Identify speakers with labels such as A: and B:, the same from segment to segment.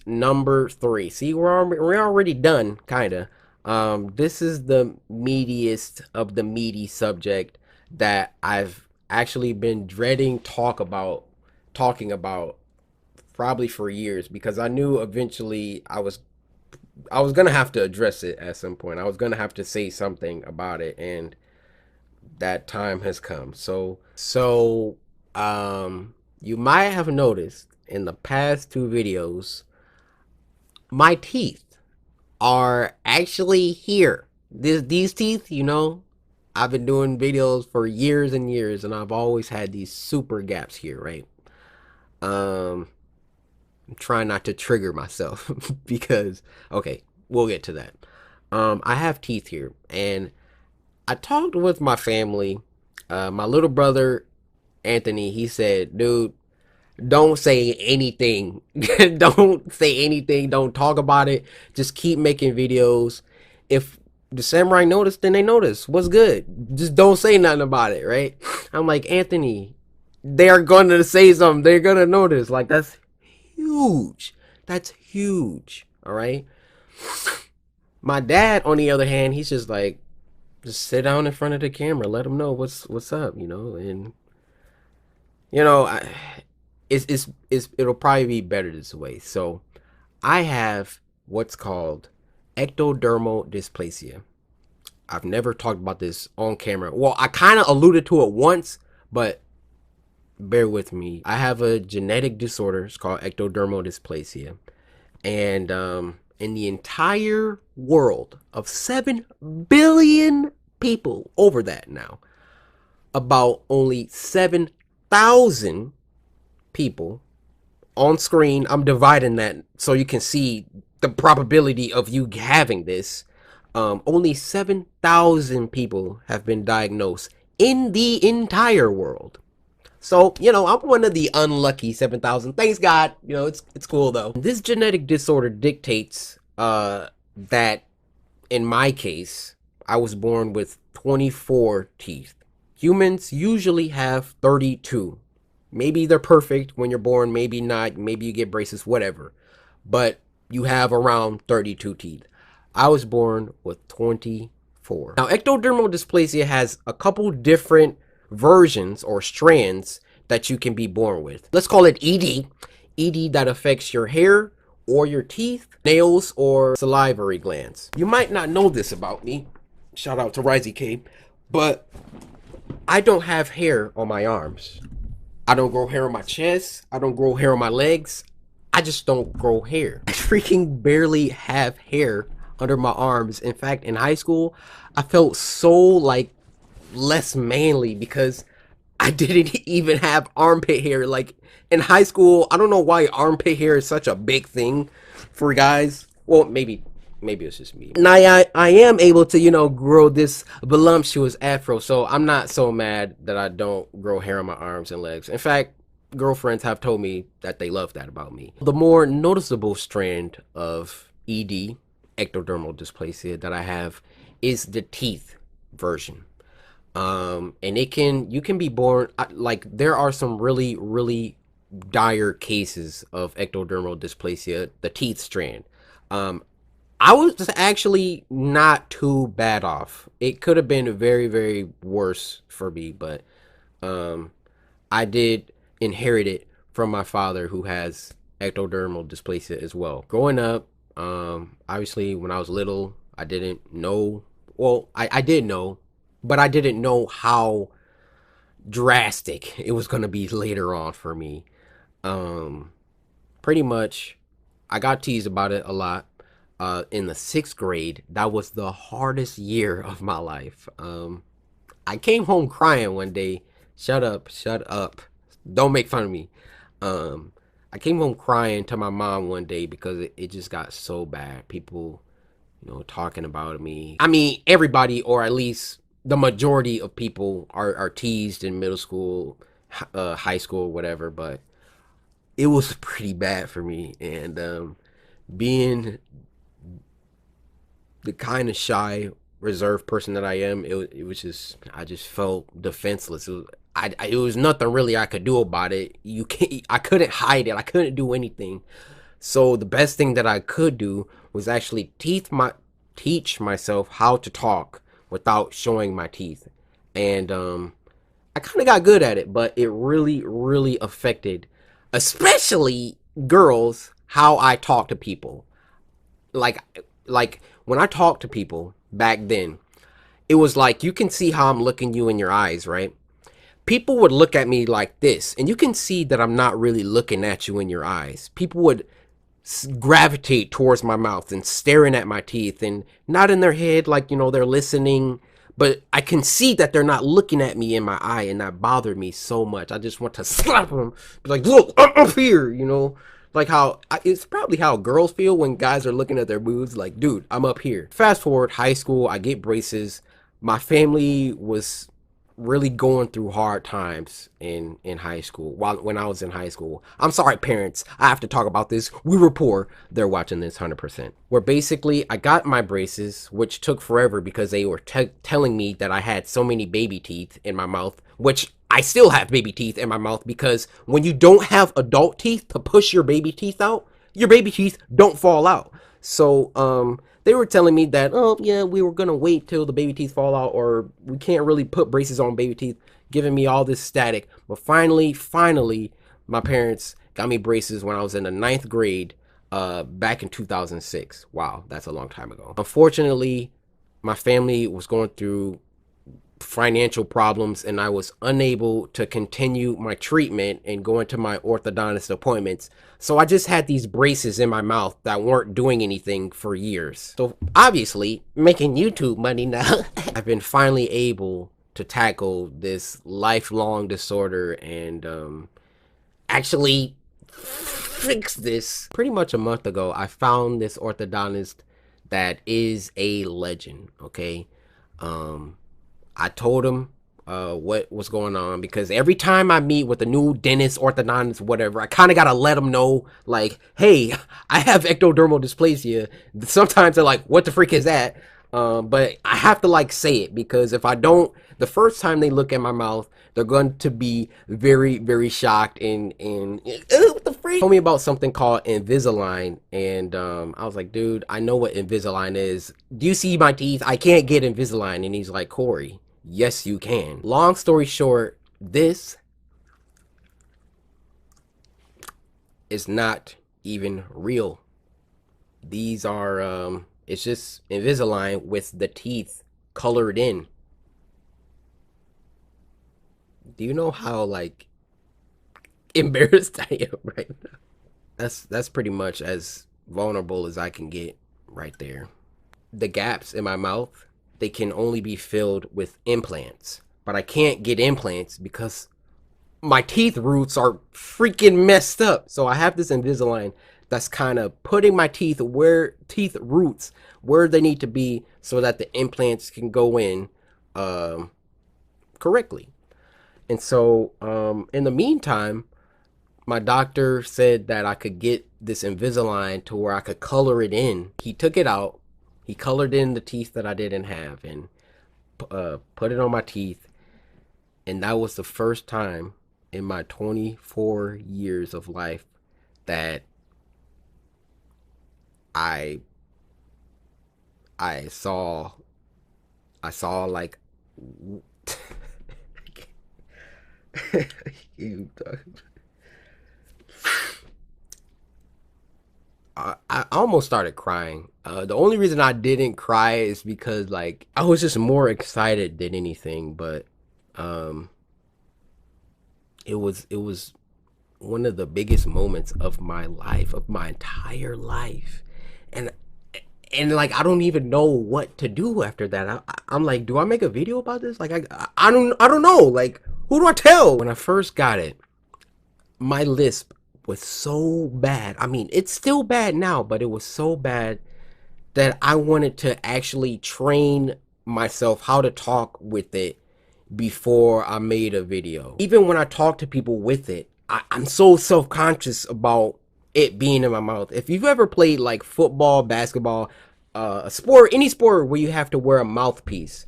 A: number 3. See, we're already done, kinda. This is the meatiest of the meaty subject that I've actually been dreading talking about probably for years because I knew eventually I was gonna have to address it at some point. I was gonna have to say something about it, and that time has come. You might have noticed in the past 2 videos, my teeth are actually here. These teeth, I've been doing videos for years and years, and I've always had these super gaps here, right? Um, I'm trying not to trigger myself because, okay, we'll get to that. I have teeth here, and I talked with my family. My little brother Anthony, he said, "Dude, don't say anything. Don't say anything. Don't talk about it. Just keep making videos. If the samurai notice, then they notice. What's good? Just don't say nothing about it, right?" I'm like, Anthony, they're gonna say something. They're gonna notice. Like, that's huge. That's huge. All right. My dad, on the other hand, he's just like, just sit down in front of the camera, let them know what's up, and you know, I, it'll probably be better this way. So I have what's called ectodermal dysplasia. I've never talked about this on camera. Well, I kind of alluded to it once, but bear with me. I have a genetic disorder. It's called ectodermal dysplasia. And in the entire world of 7 billion people, over that now, about only 7,000 people on screen. I'm dividing that so you can see the probability of you having this. Only 7,000 people have been diagnosed in the entire world. So, I'm one of the unlucky 7,000. Thanks God. It's cool though. This genetic disorder dictates that in my case, I was born with 24 teeth. Humans usually have 32. Maybe they're perfect when you're born, maybe not, maybe you get braces, whatever. But you have around 32 teeth. I was born with 24. Now, ectodermal dysplasia has a couple different versions or strands that you can be born with. Let's call it ED. ED that affects your hair or your teeth, nails, or salivary glands. You might not know this about me. Shout out to Risey K. But I don't have hair on my arms. I don't grow hair on my chest. I don't grow hair on my legs. I just don't grow hair. I freaking barely have hair under my arms. In fact, in high school, I felt so like less manly because I didn't even have armpit hair. Like in high school, I don't know why armpit hair is such a big thing for guys. Well, maybe it's just me. And I am able to, grow this voluptuous afro, so I'm not so mad that I don't grow hair on my arms and legs. In fact, girlfriends have told me that they love that about me. The more noticeable strand of ED, ectodermal dysplasia, that I have is the teeth version. And you can be born, like, there are some really, really dire cases of ectodermal dysplasia, the teeth strand. I was just actually not too bad off. It could have been very, very worse for me, but I did inherit it from my father, who has ectodermal dysplasia as well. Growing up, obviously when I was little, I didn't know. Well, I did know, but I didn't know how drastic it was going to be later on for me. Pretty much, I got teased about it a lot. In the 6th grade, that was the hardest year of my life. I came home crying one day. Shut up, shut up. Don't make fun of me. I came home crying to my mom one day because it just got so bad. People, talking about me. I mean, everybody, or at least the majority of people are teased in middle school, high school, whatever, but it was pretty bad for me. And being the kind of shy, reserved person that I am, it was just, I just felt defenseless. It was nothing really I could do about it. I couldn't hide it. I couldn't do anything. So the best thing that I could do was actually teach myself how to talk without showing my teeth. And I kind of got good at it, but it really affected, especially girls, how I talk to people. Like, like when I talk to people back then, it was like you can see how I'm looking you in your eyes, right? People would look at me like this, and you can see that I'm not really looking at you in your eyes. People would gravitate towards my mouth and staring at my teeth and not in their head like, you know, they're listening, but I can see that they're not looking at me in my eye, and that bothered me so much. I just want to slap them, be like, look, I'm up here, you know, like how it's probably how girls feel when guys are looking at their boobs, like, dude, I'm up here. Fast forward high school, I get braces. My family was really going through hard times in high school when I was in high school. I'm sorry, parents, I have to talk about this. We were poor. They're watching this 100%. Where basically I got my braces, which took forever because they were telling me that I had so many baby teeth in my mouth, which I still have baby teeth in my mouth, because when you don't have adult teeth to push your baby teeth out, your baby teeth don't fall out. So they were telling me that, oh yeah, we were gonna wait till the baby teeth fall out, or we can't really put braces on baby teeth, giving me all this static. But finally, my parents got me braces when I was in the ninth grade, back in 2006. Wow, that's a long time ago. Unfortunately, my family was going through financial problems, and I was unable to continue my treatment and going to my orthodontist appointments. So I just had these braces in my mouth that weren't doing anything for years. So obviously, making YouTube money now, I've been finally able to tackle this lifelong disorder and actually fix this. Pretty much a month ago, I found this orthodontist that is a legend, okay? I told him what was going on, because every time I meet with a new dentist, orthodontist, whatever, I kind of got to let them know, like, hey, I have ectodermal dysplasia. Sometimes they're like, what the freak is that? But I have to like say it, because if I don't, the first time they look at my mouth, they're going to be very shocked and what the freak? Told me about something called Invisalign, and I was like, dude, I know what Invisalign is. Do you see my teeth? I can't get Invisalign. And he's like, Corey, yes you can. Long story short, this is not even real. These are it's just Invisalign with the teeth colored in. Do you know how like embarrassed I am right now? That's pretty much as vulnerable as I can get right there. The gaps in my mouth, they can only be filled with implants, but I can't get implants because my teeth roots are freaking messed up. So I have this Invisalign that's kind of putting my teeth roots where they need to be, so that the implants can go in correctly. And so in the meantime, my doctor said that I could get this Invisalign to where I could color it in. He took it out, he colored in the teeth that I didn't have, and put it on my teeth. And that was the first time in my 24 years of life that I saw like I almost started crying. The only reason I didn't cry is because like I was just more excited than anything, but um it was one of the biggest moments of my life, of my entire life. And like I don't even know what to do after that. I'm like, do I make a video about this? Like I don't know. Like, who do I tell? When I first got it, my lisp was so bad. I mean, it's still bad now, but it was so bad that I wanted to actually train myself how to talk with it before I made a video. Even when I talk to people with it, I'm so self-conscious about it being in my mouth. If you've ever played like football, basketball, a sport, any sport where you have to wear a mouthpiece,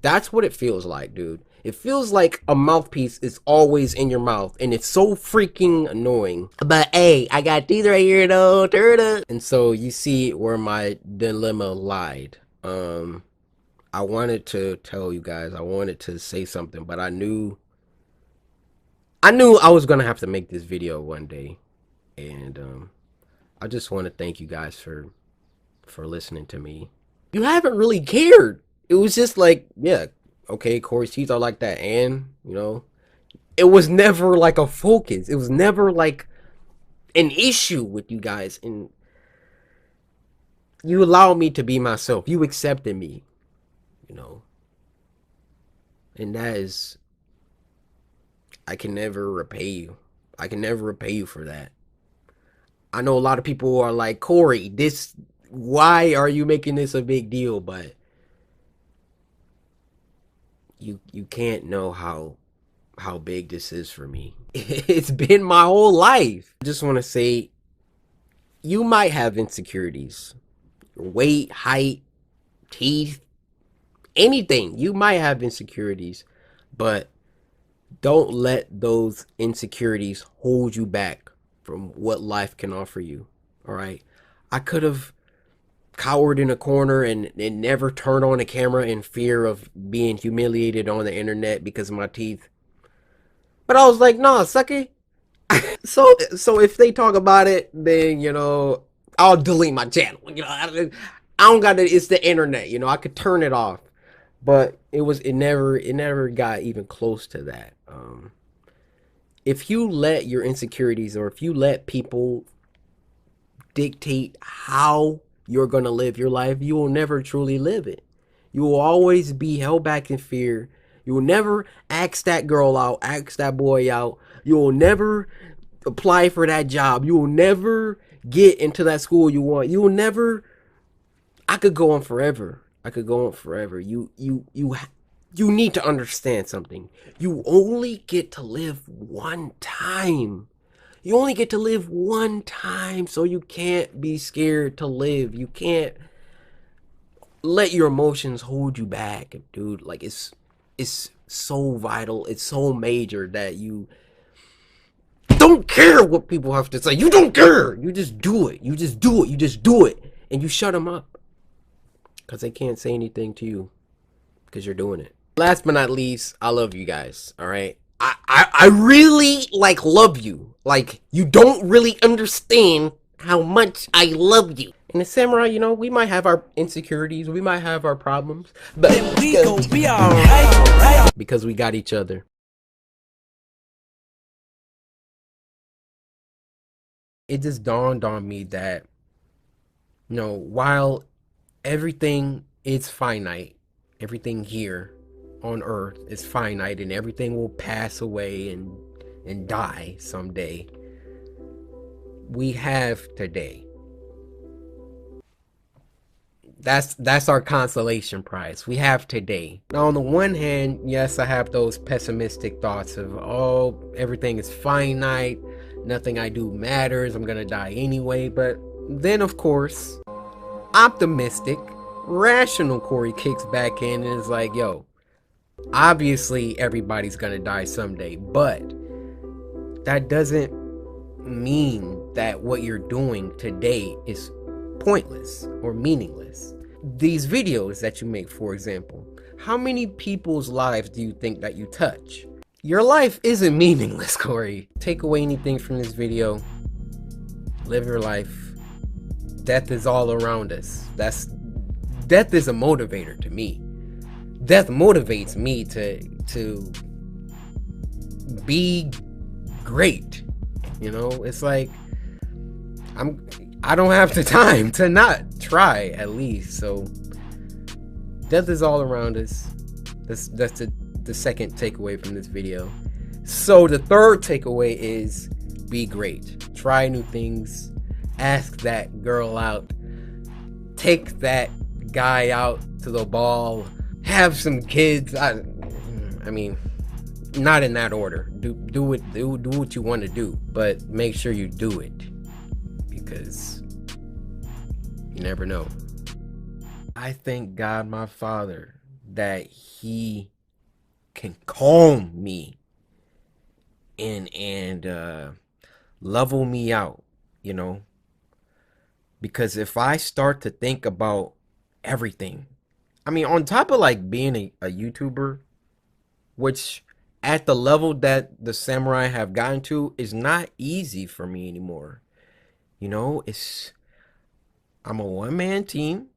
A: that's what it feels like, dude. It feels like a mouthpiece is always in your mouth, and it's so freaking annoying. But hey, I got teeth right here though, turn up. And so you see where my dilemma lied. I wanted to tell you guys, I wanted to say something, but I knew I was gonna have to make this video one day. And I just want to thank you guys for listening to me. You haven't really cared. It was just like, yeah, okay, Corey's teeth are like that, and you know, it was never like a focus. It was never like an issue with you guys, and you allowed me to be myself. You accepted me, you know, and that is, I can never repay you. I can never repay you for that. I know a lot of people are like, Corey, why are you making this a big deal? But you can't know how big this is for me. It's been my whole life. I just want to say, you might have insecurities. Weight, height, teeth, anything. You might have insecurities, but don't let those insecurities hold you back from what life can offer you. All right. I could have cowered in a corner and never turned on a camera in fear of being humiliated on the internet because of my teeth. But I was like, nah, sucker. So if they talk about it, then, you know, I'll delete my channel. You know, I don't got to, it's the internet, you know, I could turn it off. But it never got even close to that. If you let your insecurities, or if you let people dictate how you're going to live your life, you will never truly live it. You will always be held back in fear. You will never ask that girl out, ask that boy out. You will never apply for that job. You will never get into that school you want. You will never, I could go on forever. I could go on forever. You need to understand something. You only get to live one time. You only get to live one time, so you can't be scared to live. You can't let your emotions hold you back, dude. Like, it's so vital. It's so major that you don't care what people have to say. You don't care. You just do it. You just do it. You just do it. And you shut them up. Because they can't say anything to you. Because you're doing it. Last but not least, I love you guys. All right. I really like love you. Like, you don't really understand how much I love you. In the samurai, you know, we might have our insecurities, we might have our problems, but we gon' be alright because we got each other. It just dawned on me that, you know, while everything is finite, everything here on earth is finite, and everything will pass away and die someday, we have today. That's our consolation prize. We have today. Now, on the one hand, yes, I have those pessimistic thoughts of, oh, everything is finite, nothing I do matters, I'm gonna die anyway. But then, of course, optimistic, rational Corey kicks back in and is like, yo, obviously everybody's gonna die someday, but that doesn't mean that what you're doing today is pointless or meaningless. These videos that you make, for example, how many people's lives do you think that you touch? Your life isn't meaningless, Corey. Take away anything from this video, live your life. Death is all around us. Death is a motivator to me. Death motivates me to be great. You know, it's like I don't have the time to not try, at least. So death is all around us. That's the second takeaway from this video. So the third takeaway is be great. Try new things. Ask that girl out. Take that guy out to the ball. Have some kids. I mean, not in that order. Do what you want to do, but make sure you do it, because you never know. I thank God, my Father, that He can calm me and level me out, you know? Because if I start to think about everything, I mean, on top of like being a YouTuber, which at the level that the samurai have gotten to is not easy for me anymore. You know, I'm a one-man team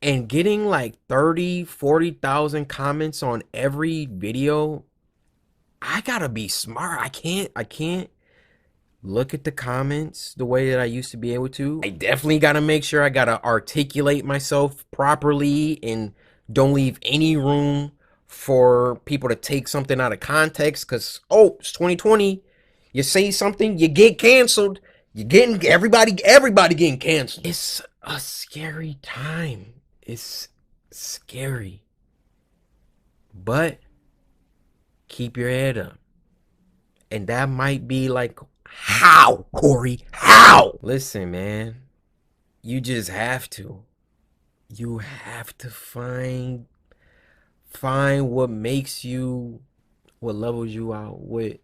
A: and getting like 30, 40,000 comments on every video. I gotta be smart. I can't look at the comments the way that I used to be able to. I definitely got to make sure I got to articulate myself properly and don't leave any room for people to take something out of context because, oh, it's 2020. You say something, you get canceled. You're getting everybody getting canceled. It's a scary time. It's scary. But keep your head up. And that might be like, how, Corey? How? Listen, man. You just have to. You have to find what makes you, what levels you out, what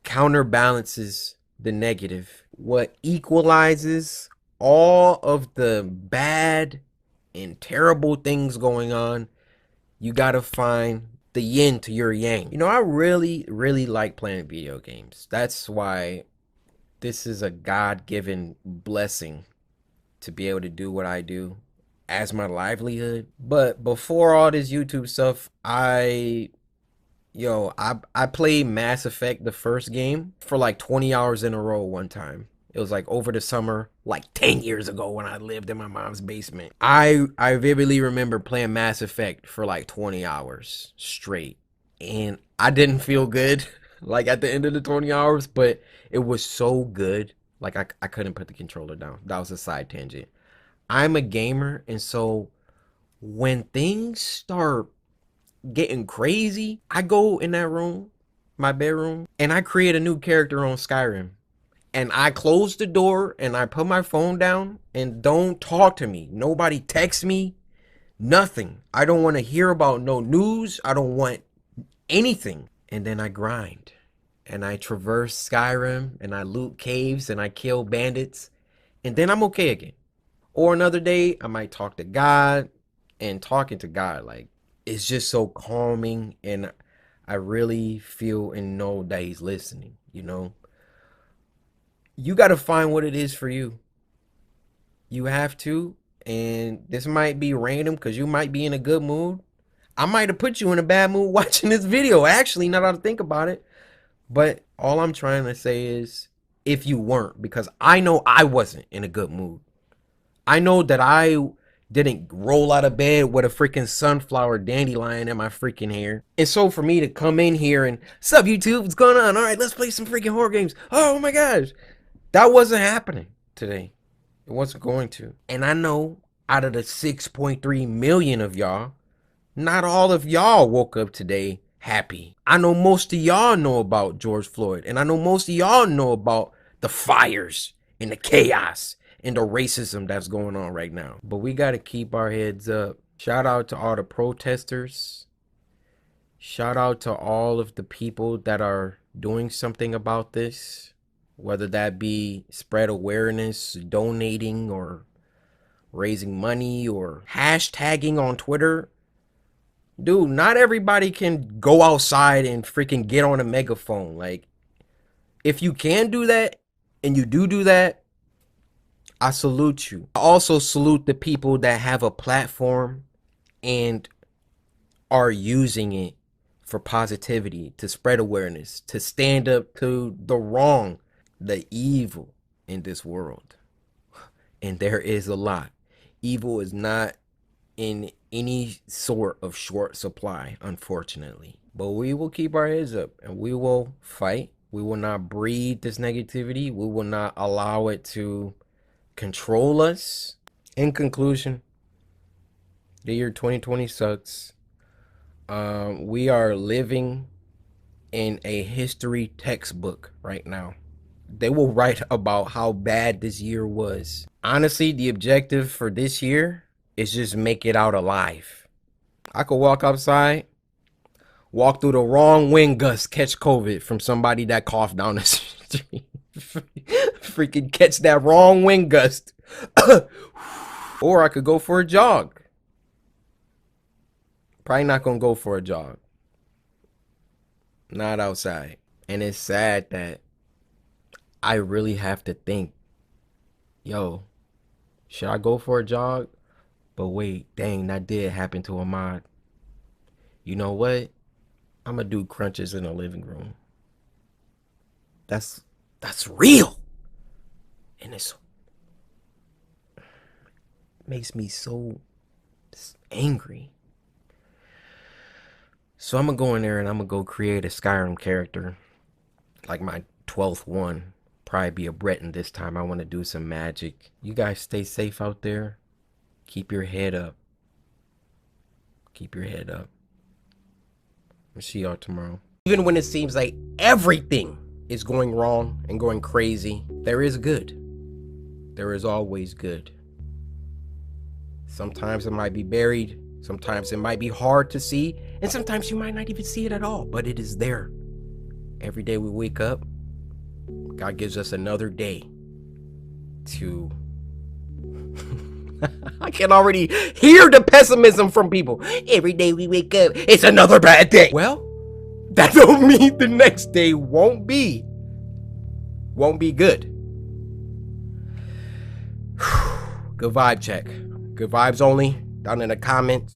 A: counterbalances the negative, what equalizes all of the bad and terrible things going on. You gotta find the yin to your yang. You know, I really, really like playing video games. That's why this is a God-given blessing to be able to do what I do as my livelihood. But before all this YouTube stuff, I played Mass Effect, the first game, for like 20 hours in a row one time. It was like over the summer, like 10 years ago when I lived in my mom's basement. I vividly remember playing Mass Effect for like 20 hours straight. And I didn't feel good like at the end of the 20 hours, but it was so good. Like I couldn't put the controller down. That was a side tangent. I'm a gamer, and so when things start getting crazy, I go in that room, my bedroom, and I create a new character on Skyrim. And I close the door and I put my phone down and don't talk to me. Nobody text me, nothing. I don't want to hear about no news. I don't want anything. And then I grind and I traverse Skyrim and I loot caves and I kill bandits. And then I'm okay again. Or another day, I might talk to God, and talking to God, like, it's just so calming. And I really feel and know that he's listening, you know? You got to find what it is for you. You have to. And this might be random because you might be in a good mood. I might have put you in a bad mood watching this video, actually, now that I think about it. But all I'm trying to say is, if you weren't, because I know I wasn't in a good mood. I know that I didn't roll out of bed with a freaking sunflower dandelion in my freaking hair. And so for me to come in here and, sup YouTube, what's going on? All right, let's play some freaking horror games. Oh my gosh. That wasn't happening today. It wasn't going to. And I know out of the 6.3 million of y'all, not all of y'all woke up today happy. I know most of y'all know about George Floyd. And I know most of y'all know about the fires and the chaos and the racism that's going on right now. But we got to keep our heads up. Shout out to all the protesters. Shout out to all of the people that are doing something about this. Whether that be spread awareness, donating, or raising money, or hashtagging on Twitter. Dude, not everybody can go outside and freaking get on a megaphone. Like, if you can do that, and you do that, I salute you. I also salute the people that have a platform and are using it for positivity, to spread awareness, to stand up to the wrong, the evil in this world. And there is a lot. Evil is not in any sort of short supply, unfortunately. But we will keep our heads up and we will fight. We will not breed this negativity. We will not allow it to control us. In conclusion, the year 2020 sucks. We are living in a history textbook right now. They will write about how bad this year was. Honestly, the objective for this year is just make it out alive. I could walk outside, walk through the wrong wind gust, catch COVID from somebody that coughed down the street. Freaking catch that wrong wind gust. Or I could go for a jog. Probably not gonna go for a jog. Not outside. And it's sad that I really have to think, yo, should I go for a jog? But wait, dang, that did happen to a mod. You know what? I'm gonna do crunches in the living room. That's real. And it makes me so angry. So I'm gonna go in there and I'm gonna go create a Skyrim character. Like my 12th one. Probably be a Breton this time. I want to do some magic. You guys stay safe out there. Keep your head up. Keep your head up. I'll see y'all tomorrow. Even when it seems like everything is going wrong and going crazy, there is good. There is always good. Sometimes it might be buried. Sometimes it might be hard to see. And sometimes you might not even see it at all. But it is there. Every day we wake up, God gives us another day to... I can already hear the pessimism from people. Every day we wake up, it's another bad day. Well, that don't mean the next day won't be good. Good vibe check. Good vibes only. Down in the comments.